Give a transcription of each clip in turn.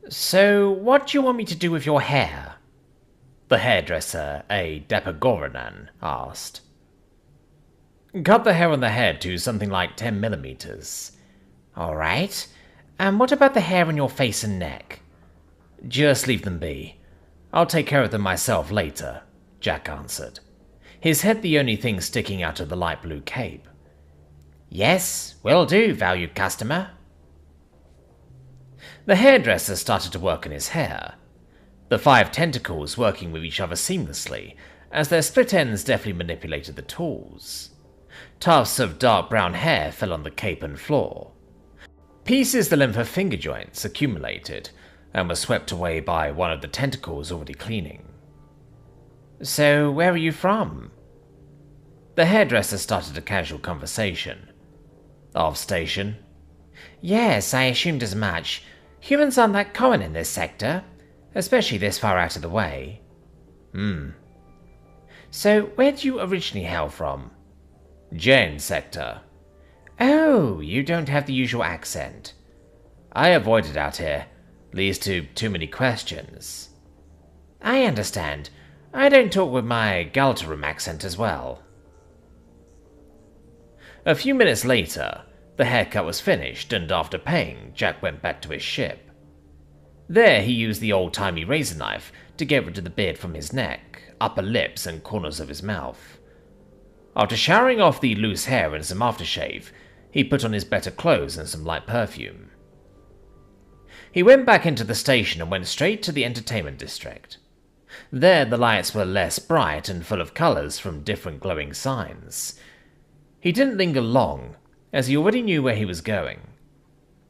So, what do you want me to do with your hair? The hairdresser, a Dapagoronan, asked. Cut the hair on the head to something like 10 millimeters. Alright. And what about the hair on your face and neck? Just leave them be. I'll take care of them myself later, Jack answered, his head the only thing sticking out of the light blue cape. Yes, will do, valued customer. The hairdresser started to work on his hair, the 5 tentacles working with each other seamlessly, as their split ends deftly manipulated the tools. Tufts of dark brown hair fell on the cape and floor. Pieces the length of finger joints accumulated, and were swept away by one of the tentacles already cleaning. So, where are you from? The hairdresser started a casual conversation. Off station. Yes, I assumed as much. Humans aren't that common in this sector, especially this far out of the way. So, where do you originally hail from? Jane sector. Oh, you don't have the usual accent. I avoid it out here. Leads to too many questions. I understand. I don't talk with my Galtarum accent as well. A few minutes later, the haircut was finished, and after paying, Jack went back to his ship. There he used the old-timey razor knife to get rid of the beard from his neck, upper lips and corners of his mouth. After showering off the loose hair and some aftershave, he put on his better clothes and some light perfume. He went back into the station and went straight to the entertainment district. There the lights were less bright and full of colours from different glowing signs. He didn't linger long, as he already knew where he was going.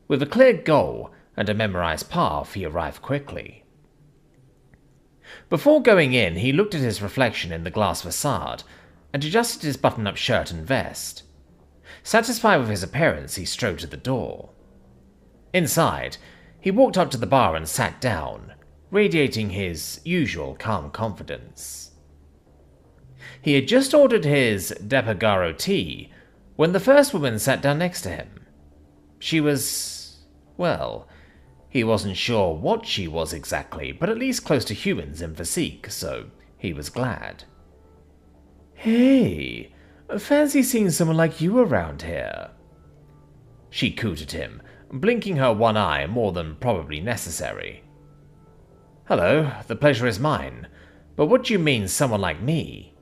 With a clear goal and a memorized path, he arrived quickly. Before going in, he looked at his reflection in the glass facade and adjusted his button-up shirt and vest. Satisfied with his appearance, he strode to the door. Inside, he walked up to the bar and sat down, radiating his usual calm confidence. He had just ordered his Dapagaro tea when the first woman sat down next to him. She was, well, he wasn't sure what she was exactly, but at least close to humans in physique, so he was glad. Hey, fancy seeing someone like you around here. She cooed at him, blinking her one eye more than probably necessary. Hello, the pleasure is mine, but what do you mean someone like me?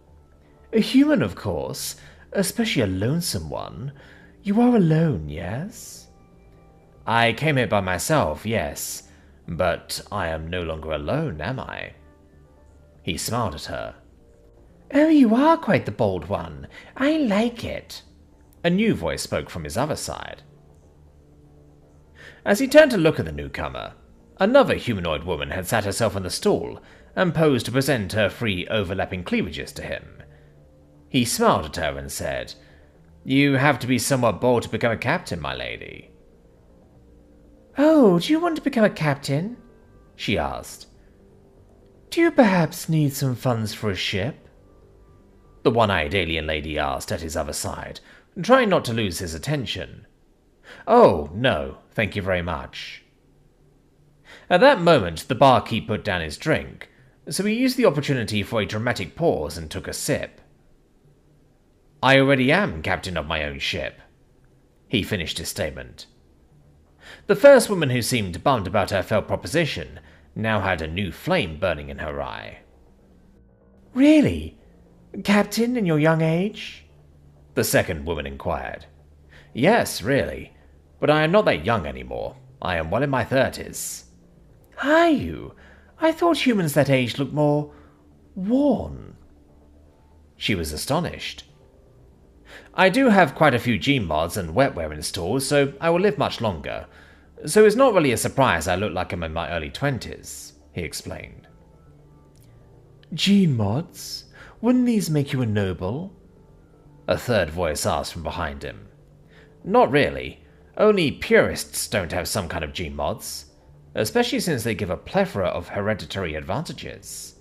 A human, of course, especially a lonesome one. You are alone, yes? I came here by myself, yes, but I am no longer alone, am I? He smiled at her. Oh, you are quite the bold one. I like it. A new voice spoke from his other side. As he turned to look at the newcomer, another humanoid woman had sat herself on the stool and posed to present her 3 overlapping cleavages to him. He smiled at her and said, You have to be somewhat bold to become a captain, my lady. Oh, do you want to become a captain? She asked. Do you perhaps need some funds for a ship? The one-eyed alien lady asked at his other side, trying not to lose his attention. Oh, no, thank you very much. At that moment, the barkeep put down his drink, so he used the opportunity for a dramatic pause and took a sip. I already am captain of my own ship. He finished his statement. The first woman who seemed bummed about her failed proposition now had a new flame burning in her eye. Really? Captain in your young age? The second woman inquired. Yes, really, but I am not that young anymore. I am well in my 30s. Are you? I thought humans that age looked more worn. She was astonished. I do have quite a few gene mods and wetware installed, so I will live much longer. So it's not really a surprise I look like I'm in my early 20s, he explained. Gene mods? Wouldn't these make you a noble? A third voice asked from behind him. Not really. Only purists don't have some kind of gene mods, especially since they give a plethora of hereditary advantages.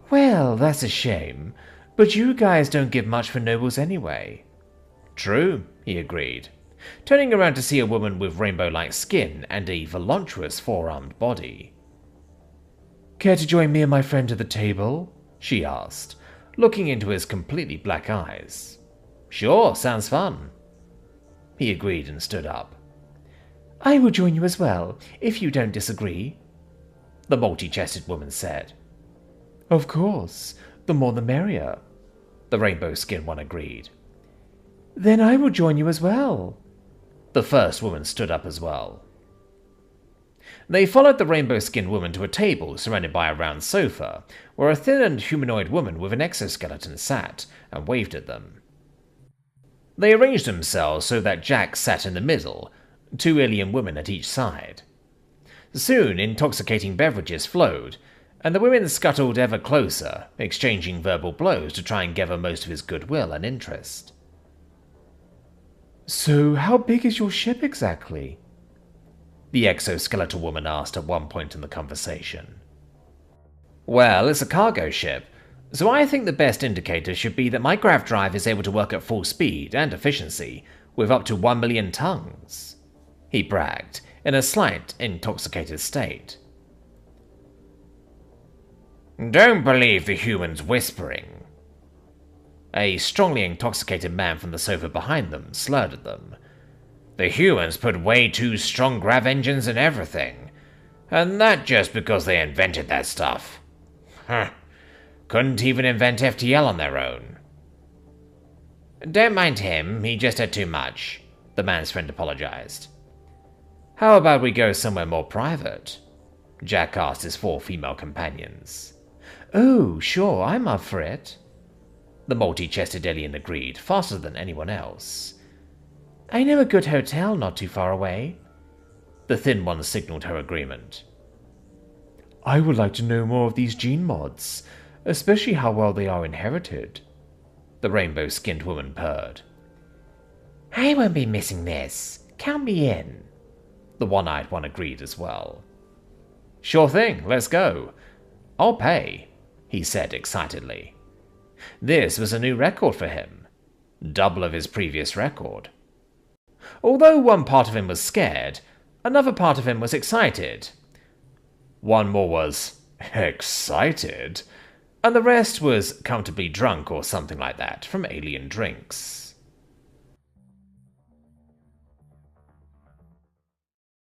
Well, that's a shame, but you guys don't give much for nobles anyway. True, he agreed. turning around to see a woman with rainbow-like skin and a voluptuous four-armed body. "Care to join me and my friend at the table?" she asked, looking into his completely black eyes. "Sure, sounds fun." He agreed and stood up. "I will join you as well, if you don't disagree," the multi-chested woman said. "Of course, the more the merrier," the rainbow-skinned one agreed. "Then I will join you as well." The first woman stood up as well. They followed the rainbow-skinned woman to a table surrounded by a round sofa, where a thin and humanoid woman with an exoskeleton sat and waved at them. They arranged themselves so that Jack sat in the middle, 2 alien women at each side. Soon, intoxicating beverages flowed, and the women scuttled ever closer, exchanging verbal blows to try and gather most of his goodwill and interest. "So, how big is your ship exactly?" the exoskeletal woman asked at one point in the conversation. "Well, it's a cargo ship, so I think the best indicator should be that my grav drive is able to work at full speed and efficiency with up to 1 million tons," he bragged, in a slight intoxicated state. "Don't believe the humans whispering," a strongly intoxicated man from the sofa behind them slurred at them. "The humans put way too strong grav engines in everything, and that just because they invented that stuff. Huh. Couldn't even invent FTL on their own." "Don't mind him, he just had too much," the man's friend apologized. "How about we go somewhere more private?" Jack asked his 4 female companions. "Oh, sure, I'm up for it," the multi-chested alien agreed, faster than anyone else. "I know a good hotel not too far away." The thin one signaled her agreement. "I would like to know more of these gene mods, especially how well they are inherited," the rainbow-skinned woman purred. "I won't be missing this. Count me in," the one-eyed one agreed as well. "Sure thing, let's go. I'll pay," he said excitedly. This was a new record for him, double of his previous record. Although one part of him was scared, another part of him was excited. One more was excited, and the rest was comfortably drunk or something like that from alien drinks.